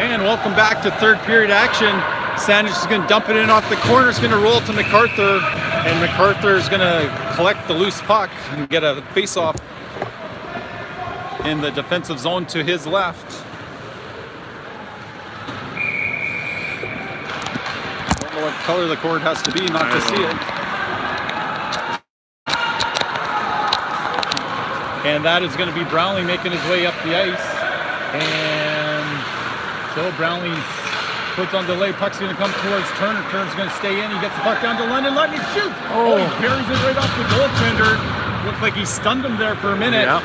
And welcome back to third period action. Saanich is going to dump it in off the corner. It's going to roll to MacArthur. And MacArthur is going to collect the loose puck and get a face-off in the defensive zone to his left. I don't know what color the cord has to be not to see it. And that is going to be Brownlee making his way up the ice. And so Brownlee puts on delay. Puck's going to come towards Turner. Turner's going to stay in. He gets the puck down to London. London shoots. Oh, he carries it right off the goaltender. Looked like he stunned him there for a minute. Yeah.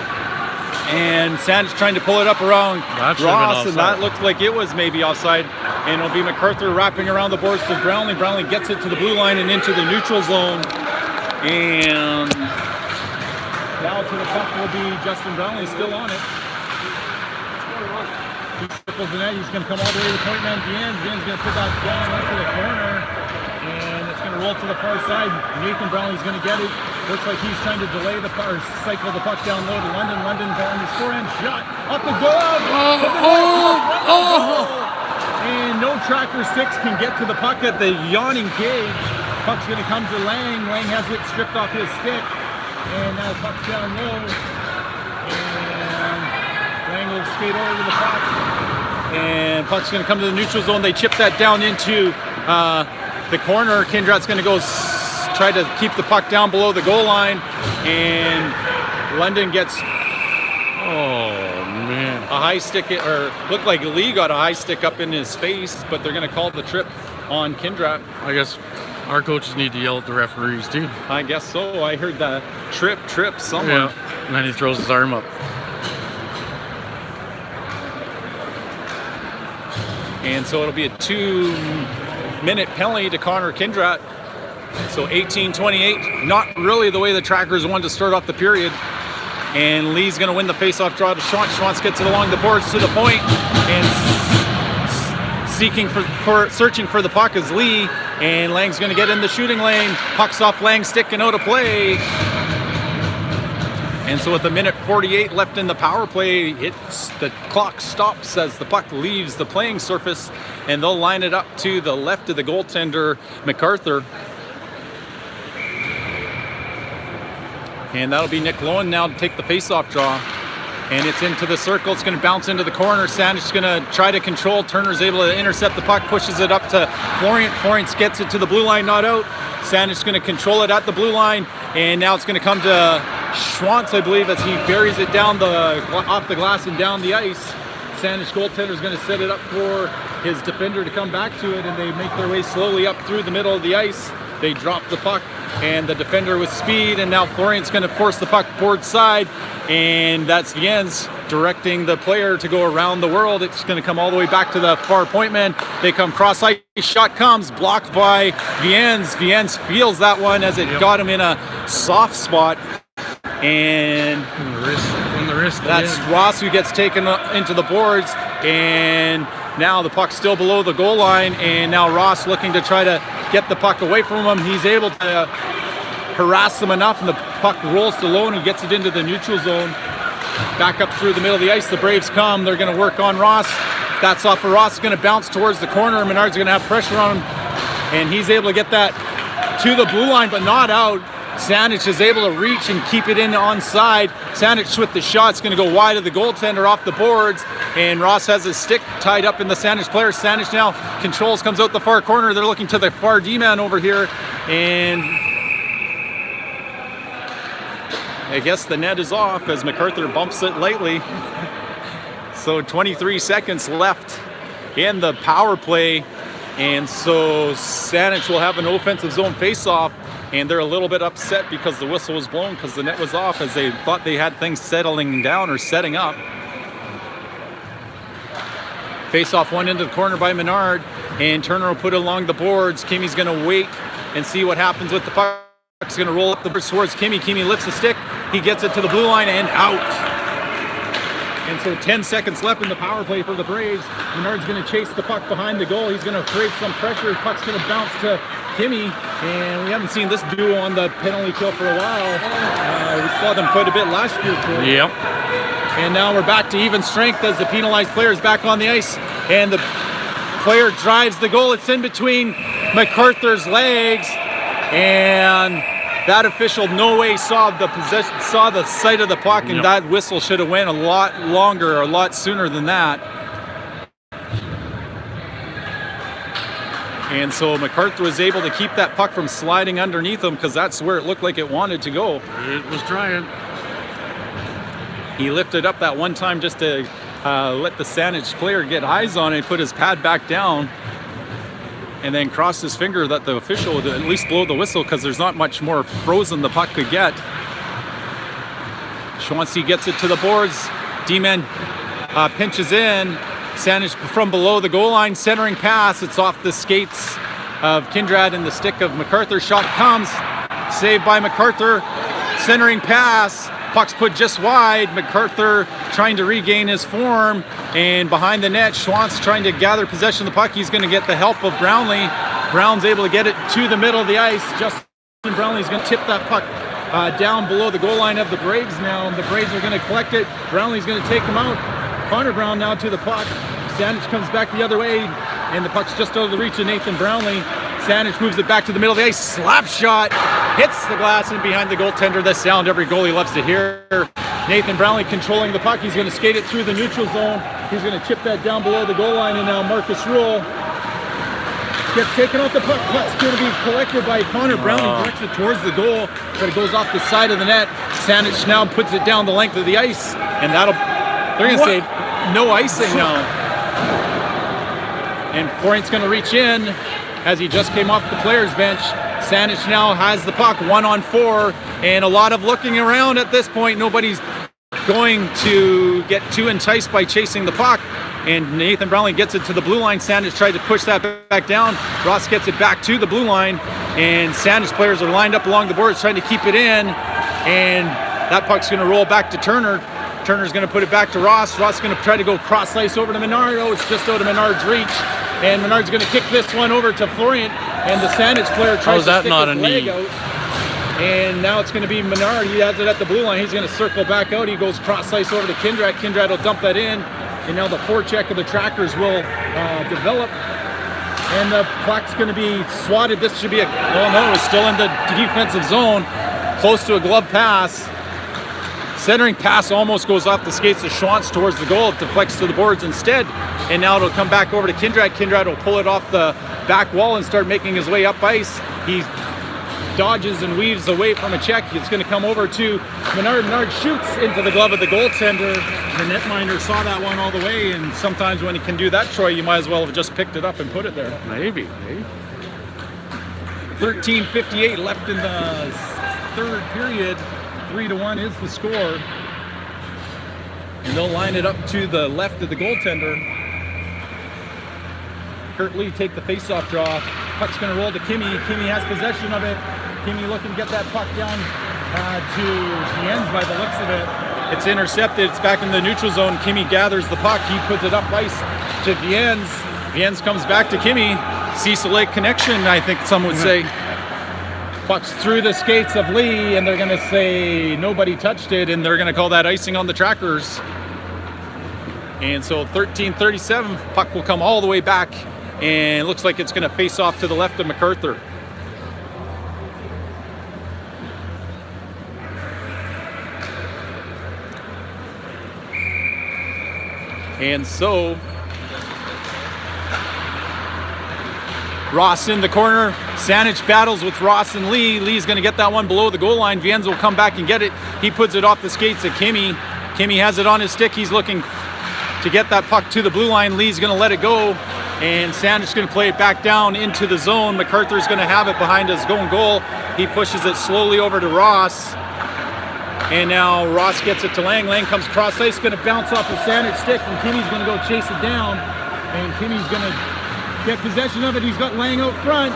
And Saanich trying to pull it up around Ross, and that looked like it was maybe offside. And it'll be MacArthur wrapping around the boards to Brownlee. Brownlee gets it to the blue line and into the neutral zone. And now to the puck will be Justin Brownlee, still on it. He circles the net. He's going to come all the way to the point man, Viens. Viens going to put that down into the corner. And it's going to roll to the far side. Nathan Brownlee's going to get it. Looks like he's trying to delay the puck, or cycle the puck down low to London. London on his forehand shot. Off the goal! And no tracker sticks can get to the puck at the yawning cage. Puck's going to come to Lang. Lang has it stripped off his stick. And now puck's down low. And Lang will skate over to the puck. And puck's going to come to the neutral zone. They chip that down into the corner. Kindrat's going to go try to keep the puck down below the goal line. And London gets a high stick, or looked like Lee got a high stick up in his face, but they're going to call the trip on Kindrat. I guess our coaches need to yell at the referees too. I guess so. I heard the trip somewhere. Yeah. And then he throws his arm up. And so it'll be a 2-minute penalty to Connor Kindrat. So 18-28, not really the way the Trackers wanted to start off the period. And Lee's going to win the face-off draw to Schwantz. Schwantz gets it along the boards to the point, and searching for the puck is Lee. And Lang's going to get in the shooting lane. Puck's off Lang's stick and out of play. And so with a minute 48 left in the power play, the clock stops as the puck leaves the playing surface, and they'll line it up to the left of the goaltender, MacArthur. And that'll be Nick Lowen now to take the face-off draw. And it's into the circle. It's going to bounce into the corner. Saanich is going to try to control. Turner's able to intercept the puck, pushes it up to Florent. Florent gets it to the blue line, not out. Saanich is going to control it at the blue line. And now it's going to come to Schwantz, I believe, as he buries it down off the glass and down the ice. Saanich goaltender is going to set it up for his defender to come back to it, and they make their way slowly up through the middle of the ice. They drop the puck, and the defender with speed, and now Florian's going to force the puck board side, and that's Viens directing the player to go around the world. It's going to come all the way back to the far point man. They come cross ice, shot comes, blocked by Viens. Viens feels that one as it got him in a soft spot. And the wrist that's Ross who gets taken into the boards, and now the puck's still below the goal line, and now Ross looking to try to get the puck away from him. He's able to harass him enough, and the puck rolls to low, and he gets it into the neutral zone. Back up through the middle of the ice, the Braves come. They're going to work on Ross. That's off of Ross. It's going to bounce towards the corner. Menard's going to have pressure on him, and he's able to get that to the blue line, but not out. Saanich is able to reach and keep it in onside. Saanich with the shot. It's going to go wide of the goaltender off the boards, and Ross has his stick tied up in the Saanich player. Saanich now controls, comes out the far corner. They're looking to the far D-man over here, and I guess the net is off as MacArthur bumps it lightly. So 23 seconds left in the power play, and so Saanich will have an offensive zone face-off. And they're a little bit upset because the whistle was blown because the net was off, as they thought they had things settling down or setting up. Face off one into the corner by Menard, and Turner will put it along the boards. Kimmy's going to wait and see what happens with the puck. It's going to roll up the boards towards Kimmy. Kimmy lifts the stick. He gets it to the blue line and out. And so 10 seconds left in the power play for the Braves. Menard's going to chase the puck behind the goal. He's going to create some pressure. The puck's going to bounce to Kimmy, and we haven't seen this duo on the penalty kill for a while. We saw them quite a bit last year. Yep. And now we're back to even strength as the penalized player is back on the ice. and the player drives the goal. It's in between MacArthur's legs, and that official no way saw the possession, saw the sight of the puck, and that whistle should have went a lot longer or a lot sooner than that. And so MacArthur was able to keep that puck from sliding underneath him, because that's where it looked like it wanted to go. It was trying. He lifted up that one time just to let the Saanich player get eyes on it, put his pad back down, and then crossed his finger that the official would at least blow the whistle, because there's not much more frozen the puck could get. Chauncey gets it to the boards. D-man pinches in. Saanich from below the goal line, centering pass. It's off the skates of Kindrad and the stick of MacArthur. Shot comes, saved by MacArthur. Centering pass, puck's put just wide. MacArthur trying to regain his form, and behind the net, Schwantz trying to gather possession of the puck. He's going to get the help of Brownlee. Brown's able to get it to the middle of the ice. Justin Brownlee's going to tip that puck down below the goal line of the Braves now, and the Braves are going to collect it. Brownlee's going to take him out. Connor Brown now to the puck. Saanich comes back the other way, and the puck's just out of the reach of Nathan Brownlee. Saanich moves it back to the middle of the ice. Slap shot, hits the glass and behind the goaltender. The sound every goalie loves to hear. Nathan Brownlee controlling the puck. He's going to skate it through the neutral zone. He's going to chip that down below the goal line, and now Marcus Rule gets taken off the puck. Puck's going to be collected by Connor Brownlee. Directs it towards the goal, but it goes off the side of the net. Saanich now puts it down the length of the ice, and they're going to say no icing now. And Florian's going to reach in as he just came off the player's bench. Saanich now has the puck 1-on-4, and a lot of looking around at this point. Nobody's going to get too enticed by chasing the puck. And Nathan Brownlee gets it to the blue line. Saanich tried to push that back down. Ross gets it back to the blue line, and Saanich players are lined up along the boards trying to keep it in. And that puck's going to roll back to Turner. Turner's going to put it back to Ross. Ross is going to try to go cross ice over to Menard. Oh, it's just out of Menard's reach. And Menard's going to kick this one over to Florian. And the Saanich player tries to stick his leg out. And now it's going to be Menard. He has it at the blue line. He's going to circle back out. He goes cross ice over to Kindrad. Kindrad will dump that in. And now the forecheck of the Trackers will develop. And the puck's going to be swatted. This should be it's still in the defensive zone. Close to a glove pass. Centering pass almost goes off the skates of Schwantz towards the goal. It deflects to the boards instead. And now it'll come back over to Kindrad. Kindrad will pull it off the back wall and start making his way up ice. He dodges and weaves away from a check. It's going to come over to Menard. Menard shoots into the glove of the goaltender. The netminder saw that one all the way, and sometimes when he can do that, Troy, you might as well have just picked it up and put it there. Maybe. 13:58 left in the third period. 3-1 is the score. And they'll line it up to the left of the goaltender. Kurt Lee take the face-off draw. Puck's going to roll to Kimmy. Kimmy has possession of it. Kimmy looking to get that puck down to the ends by the looks of it. It's intercepted. It's back in the neutral zone. Kimmy gathers the puck. He puts it up ice to Viens. Viens comes back to Kimmy. Cecil Lake connection, I think some would say. Puck's through the skates of Lee, and they're going to say nobody touched it, and they're going to call that icing on the Trackers. And so 13:37, puck will come all the way back, and it looks like it's going to face off to the left of MacArthur. And so Ross in the corner. Saanich battles with Ross and Lee. Lee's going to get that one below the goal line. Viens will come back and get it. He puts it off the skates of Kimmy. Kimmy has it on his stick. He's looking to get that puck to the blue line. Lee's going to let it go. And Saanich going to play it back down into the zone. MacArthur's going to have it behind his own goal. He pushes it slowly over to Ross. And now Ross gets it to Lang. Lang comes cross ice. Going to bounce off the Saanich stick. And Kimmy's going to go chase it down. And Kimmy's going to get possession of it. He's got Lang out front.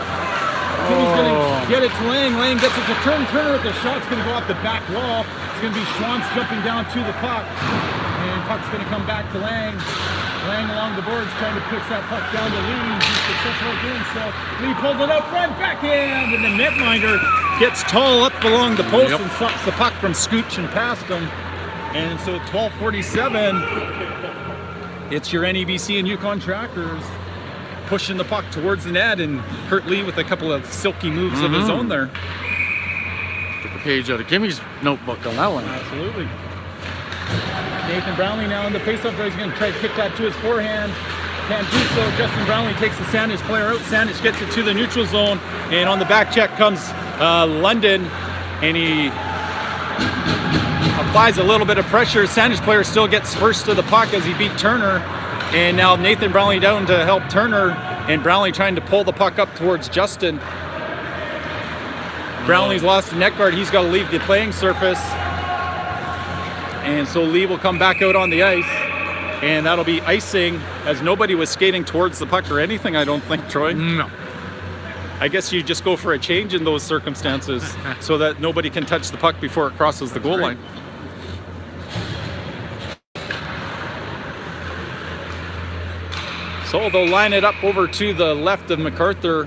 Kimmy's going to get it to Lang. Lang gets it to Turner with the shot's going to go off the back wall. It's going to be Schwantz jumping down to the puck. And puck's going to come back to Lang. Lang along the boards trying to push that puck down to Lee. He's successful again, so Lee pulls it up front, backhand, and the netminder gets tall up along the post and stops the puck from scooching past him. And so 12:47. It's your NEBC and Yukon Trackers pushing the puck towards the net, and Kurt Lee with a couple of silky moves of his own there. Took a page out of Kimmy's notebook on that one. Absolutely. Nathan Brownlee now in the faceoff draw. He's going to try to kick that to his forehand. Can't do so. Justin Brownlee takes the Saanich player out. Saanich gets it to the neutral zone, and on the back check comes London, and he applies a little bit of pressure. Saanich player still gets first to the puck as he beat Turner, and now Nathan Brownlee down to help Turner, and Brownlee trying to pull the puck up towards Justin. Brownlee's lost the net guard. He's got to leave the playing surface, and so Lee will come back out on the ice, and that'll be icing, as nobody was skating towards the puck or anything, I don't think, Troy. No. I guess you just go for a change in those circumstances so that nobody can touch the puck before it crosses the goal line. So they'll line it up over to the left of MacArthur.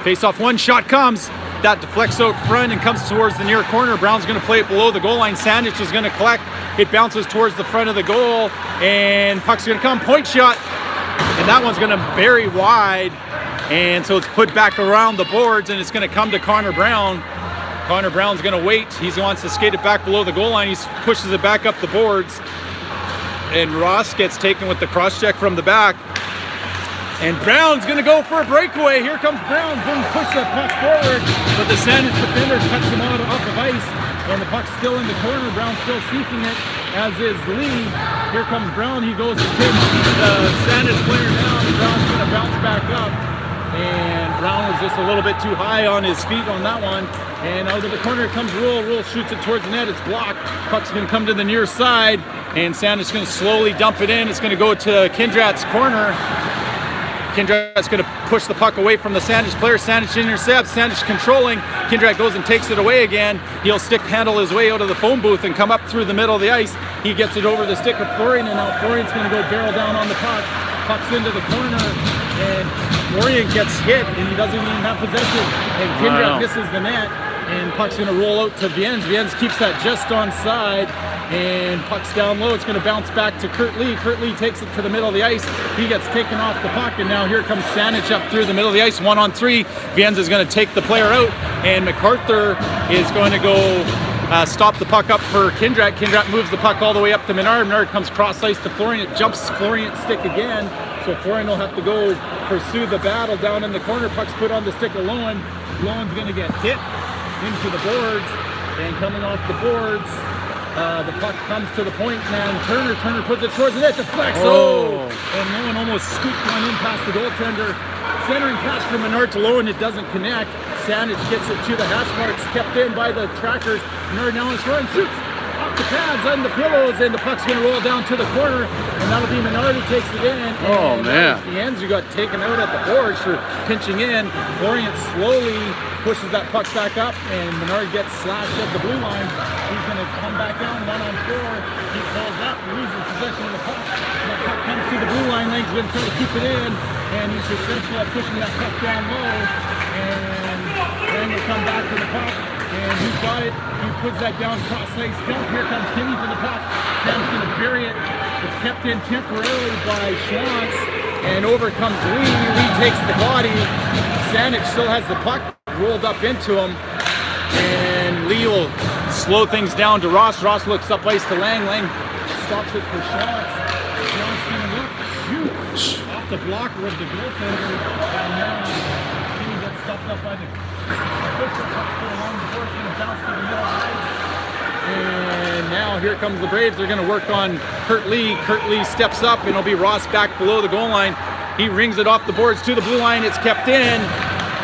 Face off, one shot comes. That deflects out front and comes towards the near corner. Brown's going to play it below the goal line. Saanich is going to collect. It bounces towards the front of the goal, and puck's going to come. Point shot, and that one's going to bury wide. And so it's put back around the boards, and it's going to come to Connor Brown. Connor Brown's going to wait. He wants to skate it back below the goal line. He pushes it back up the boards, and Ross gets taken with the cross check from the back. And Brown's going to go for a breakaway. Here comes Brown. Boom, push that puck forward, but the Saanich defender cuts him out off of ice, and the puck's still in the corner. Brown's still seeking it, as is Lee. Here comes Brown. He goes to take the Saanich player down. Brown's going to bounce back up, and Brown was just a little bit too high on his feet on that one. And out of the corner comes Rule. Rule shoots it towards the net. It's blocked. Puck's going to come to the near side, and Saanich's going to slowly dump it in. It's going to go to Kindrat's corner. Kindrat's going to push the puck away from the Saanich player. Saanich intercepts. Saanich controlling. Kindrat goes and takes it away again. He'll stick handle his way out of the phone booth and come up through the middle of the ice. He gets it over the stick of Florian, and now Florian's going to go barrel down on the puck. Puck's into the corner, and Florian gets hit, and he doesn't even have possession. And Kindrat misses the net, and puck's going to roll out to Viens. Viens keeps that just onside, and puck's down low. It's going to bounce back to Kurt Lee. Kurt Lee takes it to the middle of the ice. He gets taken off the puck, and now here comes Saanich up through the middle of the ice, 1-on-3. Viens is going to take the player out, and MacArthur is going to go stop the puck up for Kindrat. Kindrat moves the puck all the way up to Menard. Menard comes cross ice to Florian. It jumps Florian's stick again, so Florian will have to go pursue the battle down in the corner. Puck's put on the stick of Lowen. Lowen's going to get hit into the boards, and coming off the boards, the puck comes to the point, and Turner puts it towards the net, deflects, and Lowen almost scooped one in past the goaltender. Centering pass from Menard to Lowen, it doesn't connect. Saanich gets it to the hash marks, kept in by the trackers. Menard now is running, shoots off the pads on the pillows, and the puck's going to roll down to the corner, and that'll be Menard who takes it in. Oh, man. The ends who got taken out at the boards for pinching in. Florian slowly pushes that puck back up, and Menard gets slashed at the blue line. He's going to come back down 1-on-4. He pulls up, loses possession of the puck. The puck comes to the blue line. Lang's going to try to keep it in, and he's successful at pushing that puck down low. And Lang will come back to the puck, and he's got it. He puts that down cross ice jump. Here comes Kimmy to the puck. Sam's going to bury it. It's kept in temporarily by Schwantz, and over comes Lee. Lee takes the body. Saanich still has the puck rolled up into him, and Lee will slow things down to Ross. Ross looks up ice to Lang. Lang stops it for Schwantz. Schwantz going to look, shoot off the blocker of the goaltender, and now Kimmy gets stopped up by the pusher. Puck put along the board, going to bounce to the middle of the ice. And now here comes the Braves. They're going to work on Kurt Lee. Kurt Lee steps up, and it'll be Ross back below the goal line. He rings it off the boards to the blue line. It's kept in,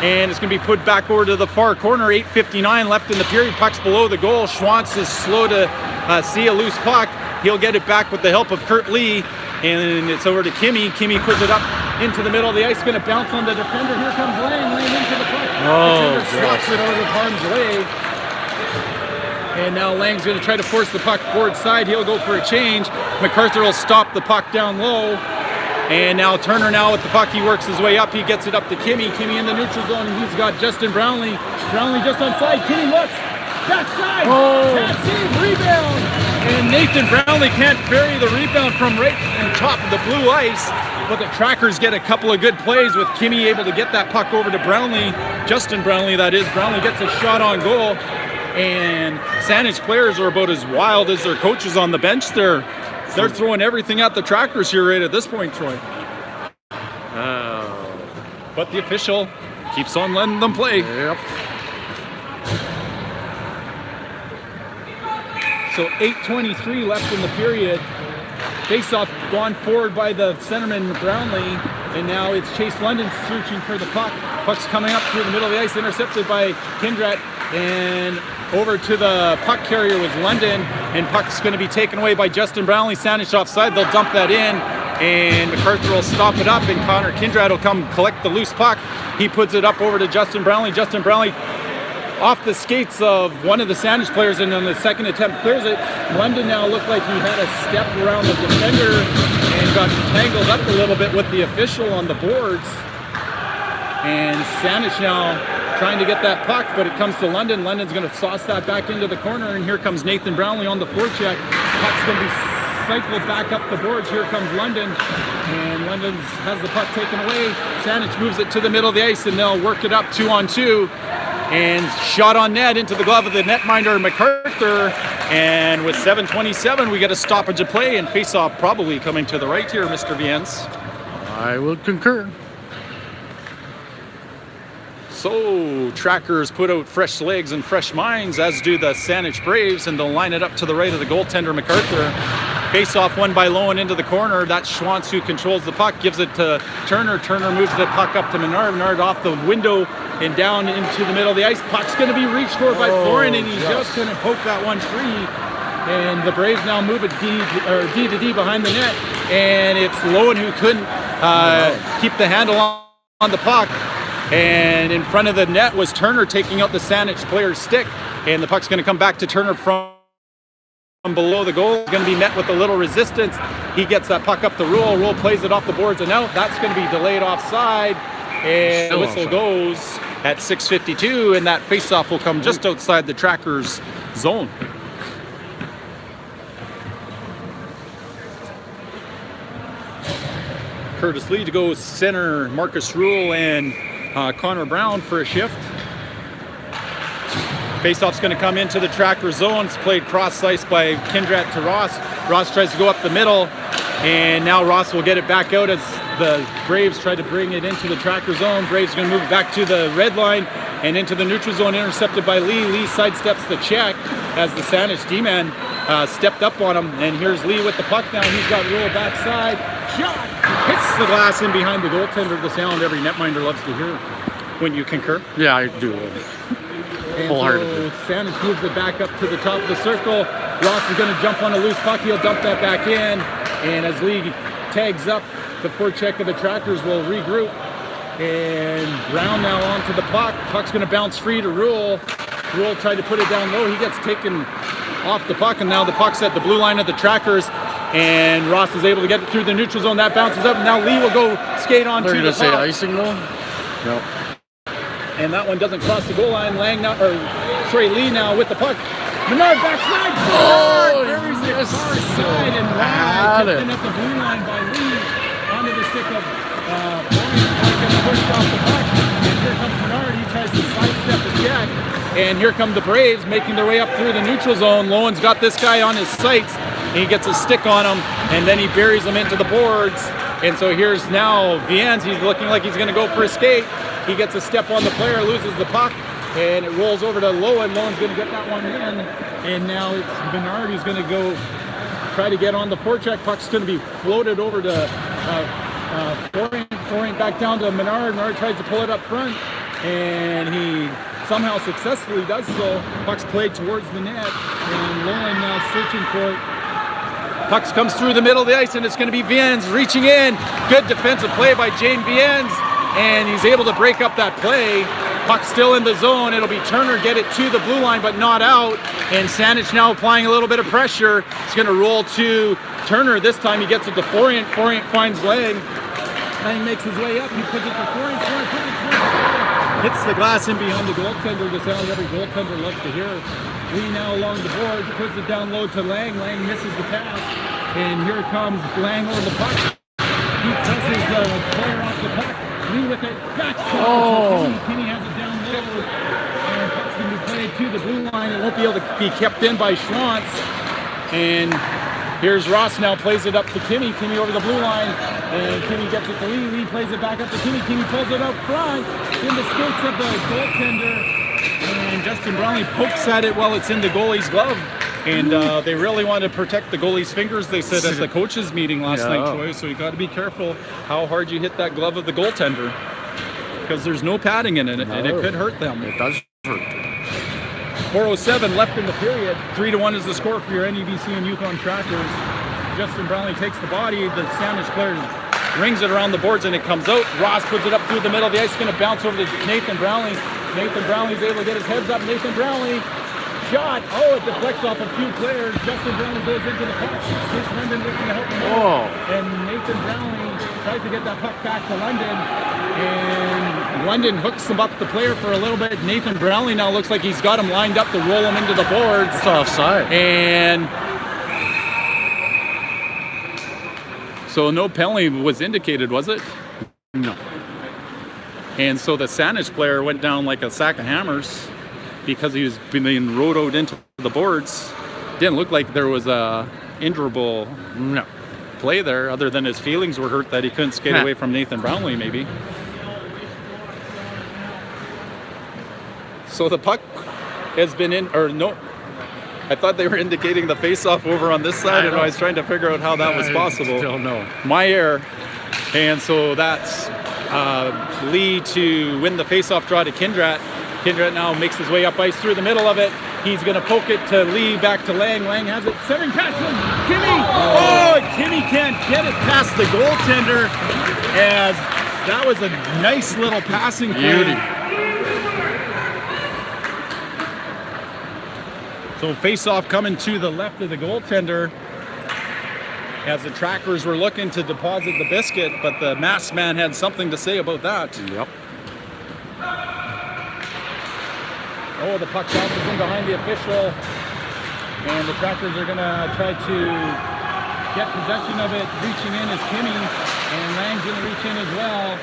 and it's going to be put back over to the far corner. 8:59 left in the period. Puck's below the goal. Schwantz is slow to see a loose puck. He'll get it back with the help of Kurt Lee, and it's over to Kimmy. Kimmy puts it up into the middle of the ice. Going to bounce on the defender. Here comes Lang. Lang into the puck. Oh, the defender slots it over the harm's way. And now Lang's going to try to force the puck board side. He'll go for a change. MacArthur will stop the puck down low. And now Turner now with the puck. He works his way up. He gets it up to Kimmy. Kimmy in the neutral zone. He's got Justin Brownlee. Brownlee just on side. Kimmy looks. backside, Oh. can't save, rebound, and Nathan Brownlee can't bury the rebound from right on top of the blue ice, but the Trackers get a couple of good plays with Kimmy able to get that puck over to Brownlee, Justin Brownlee that is. Brownlee gets a shot on goal, and Saanich players are about as wild as their coaches on the bench. They're throwing everything at the Trackers here right at this point, Troy. But the official keeps on letting them play. Yep. So 8:23 left in the period. Face-off gone forward by the centerman Brownlee, and now it's Chase London searching for the puck. Puck's coming up through the middle of the ice, intercepted by Kindrat, and over to the puck carrier was London, and puck's going to be taken away by Justin Brownlee. Saanich offside, they'll dump that in, and MacArthur will stop it up, and Connor Kindrat will come collect the loose puck. He puts it up over to Justin Brownlee. Justin Brownlee off the skates of one of the Saanich players, and on the second attempt clears it. London now looked like he had a step around the defender and got tangled up a little bit with the official on the boards. And Saanich now trying to get that puck, but it comes to London. London's going to sauce that back into the corner, and here comes Nathan Brownlee on the forecheck. Puck's going to be cycled back up the boards. Here comes London, and London has the puck taken away. Saanich moves it to the middle of the ice, and they'll work it up 2-on-2. And shot on net into the glove of the netminder MacArthur. And with 7:27, we get a stoppage of play, and face-off probably coming to the right here, Mr. Viens. I will concur. So Trackers put out fresh legs and fresh minds, as do the Saanich Braves, and they'll line it up to the right of the goaltender MacArthur. Face-off won by Lowen into the corner. That's Schwantz who controls the puck, gives it to Turner. Turner moves the puck up to Menard. Menard off the window and down into the middle of the ice. Puck's going to be reached for by Thorin, and he's just going to poke that one free. And the Braves now move it D to D behind the net, and it's Lowen who couldn't keep the handle on the puck. And in front of the net was Turner taking out the Saanich player's stick, and the puck's going to come back to Turner from below the goal. It's going to be met with a little resistance. He gets that puck up the rule. Rule plays it off the boards and out. That's going to be delayed offside, and the whistle goes at 6:52, and that face-off will come just outside the Trackers' zone. Curtis Lee to go center, Marcus Rule and Connor Brown for a shift. Faceoff's going to come into the Tracker zone. It's played cross-slice by Kindrat to Ross. Ross tries to go up the middle, and now Ross will get it back out as the Braves try to bring it into the Tracker zone. Braves going to move it back to the red line and into the neutral zone, intercepted by Lee. Lee sidesteps the check as the Saanich D-man stepped up on him, and here's Lee with the puck now. He's got Rule backside. Shot! Hits the glass in behind the goaltender. The sound every netminder loves to hear. Wouldn't you concur? Yeah, I do. Wholeheartedly. So Saanich moves it back up to the top of the circle. Ross is going to jump on a loose puck. He'll dump that back in. And as Lee tags up, the forecheck of the Trackers will regroup. And Brown now onto the puck. Puck's going to bounce free to Rule. Rule tried to put it down low. He gets taken off the puck, and now the puck's at the blue line of the Trackers. And Ross is able to get it through the neutral zone. That bounces up, and now Lee will go skate on to the puck. They're going to say icing though? Yep. And that one doesn't cross the goal line. Trey Lee now with the puck. Menard backside. Oh, buries it yes. far side, and Had tipped it. in at the blue line by Lee onto the stick of Florian. Gets pushed off the puck. And here comes Menard. He tries to sidestep the check. And here come the Braves making their way up through the neutral zone. Lowen's got this guy on his sights. And he gets a stick on him, and then he buries him into the boards. And so here's now Viens. He's looking like he's going to go for a skate. He gets a step on the player, loses the puck, and it rolls over to Lowen. Lowen's going to get that one in. And now it's Menard who's going to go try to get on the forecheck. Puck's going to be floated over to Florian. Florian back down to Menard. Menard tries to pull it up front, and he somehow successfully does so. Puck's played towards the net, and Lowen now searching for it. Puck comes through the middle of the ice, and it's going to be Viens reaching in. Good defensive play by Jane Viens, and he's able to break up that play. Puck still in the zone. It'll be Turner get it to the blue line, but not out. And Saanich now applying a little bit of pressure. It's going to roll to Turner. This time he gets it to Florian. Florian finds leg. Then he makes his way up. He puts it to Florian. Florian puts it towards the goal. hits the glass in behind the goaltender, the sound every goaltender loves to hear. Lee now along the board, puts it down low to Lang. Lang misses the pass, and here comes Lang over the puck. He presses the player off the puck. Lee with it, back shot. Kenny has it down low, and puck's going to be played to the blue line. It won't be able to be kept in by Schwantz. And here's Ross now, plays it up to Kimmy. Kimmy over the blue line, and Kimmy gets it to Lee. Lee plays it back up to Kimmy. Kimmy pulls it out front in the skates of the goaltender. And Justin Brownlee pokes at it while it's in the goalie's glove. And they really want to protect the goalie's fingers, they said at the coaches' meeting last night, Troy. So you got to be careful how hard you hit that glove of the goaltender, because there's no padding in it, and it could hurt them. It does hurt. 4:07 left in the period. 3-1 is the score for your NEBC and Yukon Trackers. Justin Brownlee takes the body. The Saanich player rings it around the boards, and it comes out. Ross puts it up through the middle of the ice. It's going to bounce over to Nathan Brownlee. Nathan Brownlee's able to get his heads up. Nathan Brownlee shot. Oh, it deflects off a few players. Justin Brownlee goes into the puck. Chris London looking to help him out. And Nathan Brownlee tries to get that puck back to London. And London hooks him up the player for a little bit. Nathan Brownlee now looks like he's got him lined up to roll him into the boards. It's offside. And so no penalty was indicated, was it? No. And so the Saanich player went down like a sack of hammers because he was being rotoed into the boards. Didn't look like there was a injurable play there, other than his feelings were hurt that he couldn't skate away from Nathan Brownlee, maybe. So the puck has been in, or no, I thought they were indicating the face-off over on this side, and I was trying to figure out how that was possible. I still know. My error. And so that's Lee to win the face-off draw to Kindrat. Kindrat now makes his way up ice through the middle of it. He's going to poke it to Lee, back to Lang. Lang has it, centering pass from Kimmy. Oh, Kimmy can't get it past the goaltender, as that was a nice little passing play. So face-off coming to the left of the goaltender, as the Trackers were looking to deposit the biscuit, but the masked man had something to say about that. Yep. Oh, the puck bounces in behind the official, and the Trackers are going to try to get possession of it. Reaching in is Kimmy, and Lang's going to reach in as well.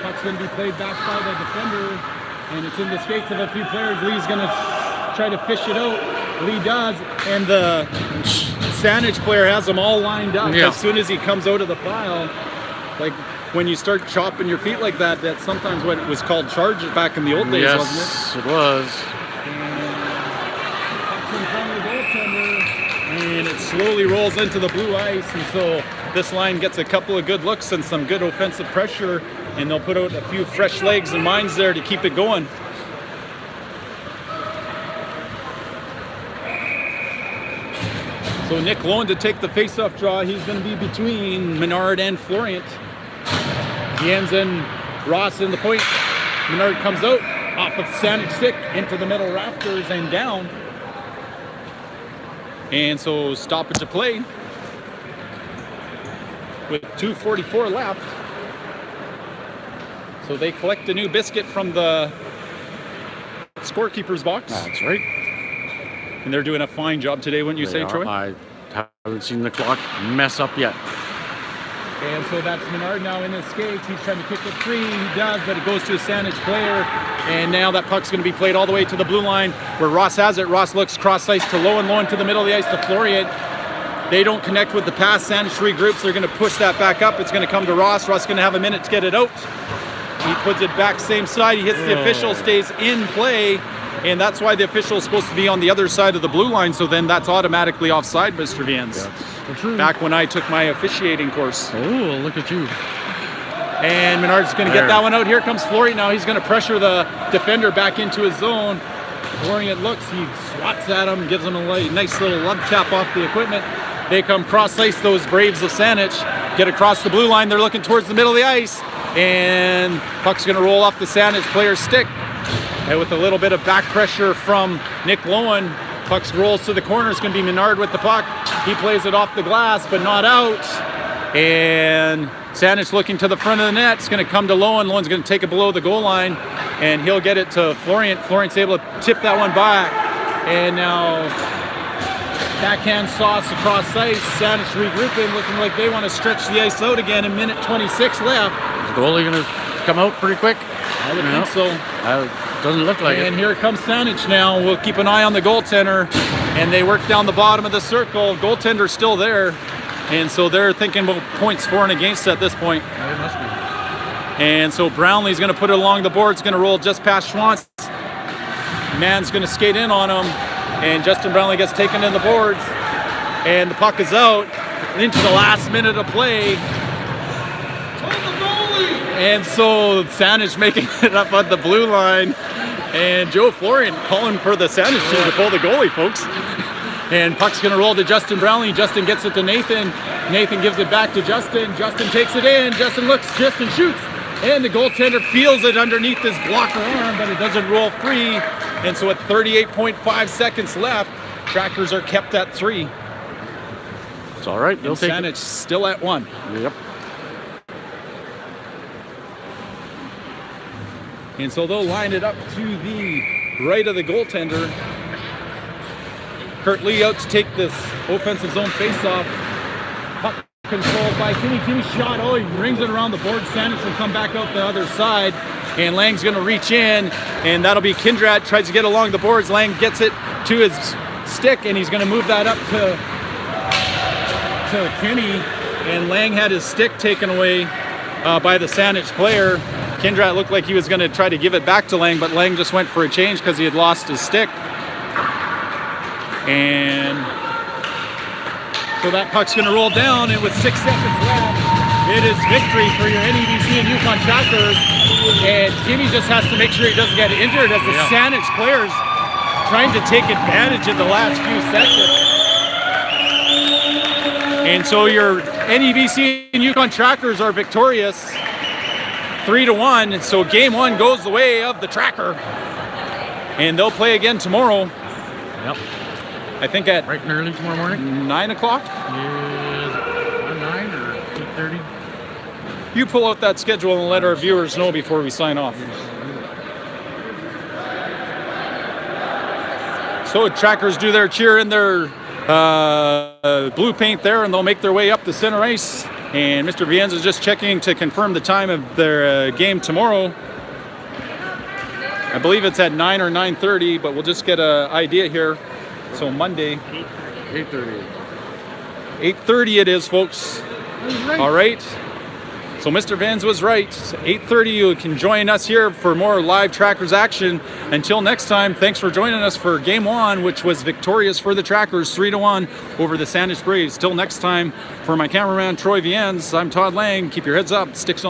Puck's going to be played back by the defender, and it's in the skates of a few players. Lee's going to try to fish it out. Lee does, and the Saanich player has them all lined up. As soon as he comes out of the pile, like when you start chopping your feet like that, that's sometimes what it was called charge back in the old days, wasn't it? Yes, it was. And it slowly rolls into the blue ice, and so this line gets a couple of good looks and some good offensive pressure, and they'll put out a few fresh legs and minds there to keep it going. So Nick Lowen to take the face-off draw. He's going to be between Menard and Florient. Jens and Ross in the point. Menard comes out off of Saanich stick into the middle rafters and down. And so stoppage of play with 2:44 left. So they collect a new biscuit from the scorekeeper's box. That's right. And they're doing a fine job today, wouldn't you say, Troy? I haven't seen the clock mess up yet. And so that's Menard now in his skates. He's trying to kick it free. He does, but it goes to a Saanich player. And now that puck's going to be played all the way to the blue line where Ross has it. Ross looks cross ice to Lowen. Lowen to the middle of the ice to Florient. They don't connect with the pass. Saanich regroups. They're going to push that back up. It's going to come to Ross. Ross is going to have a minute to get it out. He puts it back same side. He hits the official, stays in play. And that's why the official is supposed to be on the other side of the blue line. So then that's automatically offside, Mr. Viens. Back when I took my officiating course. Oh, look at you. And Menard's going to get that one out. Here comes Florient now. He's going to pressure the defender back into his zone. Florient looks. He swats at him, gives him a nice little love tap off the equipment. They come cross ice, those Braves of Saanich. Get across the blue line. They're looking towards the middle of the ice. And puck's going to roll off the Saanich player's stick. And with a little bit of back pressure from Nick Lowen, puck rolls to the corner. It's going to be Menard with the puck. He plays it off the glass, but not out. And Saanich looking to the front of the net. It's going to come to Lowen. Lowen's going to take it below the goal line, and he'll get it to Florient. Florient's able to tip that one back. And now backhand sauce across ice. Saanich regrouping, looking like they want to stretch the ice out again. A minute 26 left. Is the goalie going to come out pretty quick? I would think so. Doesn't look like it. And here comes Saanich now. We'll keep an eye on the goaltender. And they work down the bottom of the circle. Goaltender's still there. And so they're thinking about points for and against at this point. Yeah, it must be. And so Brownlee's going to put it along the boards, going to roll just past Schwantz. Mann's going to skate in on him. And Justin Brownlee gets taken in the boards. And the puck is out into the last minute of play. And so Saanich making it up on the blue line. And Joe Florian calling for the Saanich team to pull the goalie, folks. And puck's going to roll to Justin Brownlee. Justin gets it to Nathan. Nathan gives it back to Justin. Justin takes it in. Justin looks, Justin shoots. And the goaltender feels it underneath his blocker arm, but it doesn't roll free. And so at 38.5 seconds left, Trackers are kept at 3. It's all right. They'll take Saanich still at 1. Yep. And so they'll line it up to the right of the goaltender. Kurt Lee out to take this offensive zone faceoff. Puck controlled by Kimmy. Kimmy shot. Oh, he rings it around the board. Saanich will come back out the other side. And Lang's going to reach in. And that'll be Kindrat. Tries to get along the boards. Lang gets it to his stick. And he's going to move that up to Kimmy. And Lang had his stick taken away by the Saanich player. Kindrat looked like he was going to try to give it back to Lang. But Lang just went for a change because he had lost his stick. And so that puck's going to roll down, and with 6 seconds left, it is victory for your NEBC and Yukon Trackers. And Kimmy just has to make sure he doesn't get injured as the Saanich players trying to take advantage in the last few seconds. And so your NEBC and Yukon Trackers are victorious 3-1. And so game 1 goes the way of the Tracker. And they'll play again tomorrow. Yep. I think at Bright and early tomorrow morning. 9 o'clock. Is it 9 or 8:30? You pull out that schedule and let our viewers know before we sign off. So Trackers do their cheer in their blue paint there, and they'll make their way up the center ice. And Mr. Vienz is just checking to confirm the time of their game tomorrow. I believe it's at 9 or 9:30, but we'll just get an idea here. So Monday, 8:30. 8:30 it is, folks. Right. All right. So Mr. Vans was right. 8:30, you can join us here for more live Trackers action. Until next time, thanks for joining us for Game 1, which was victorious for the Trackers, 3-1 over the Saanich Braves. Till next time, for my cameraman Troy Vienz, I'm Todd Lang. Keep your heads up, sticks on.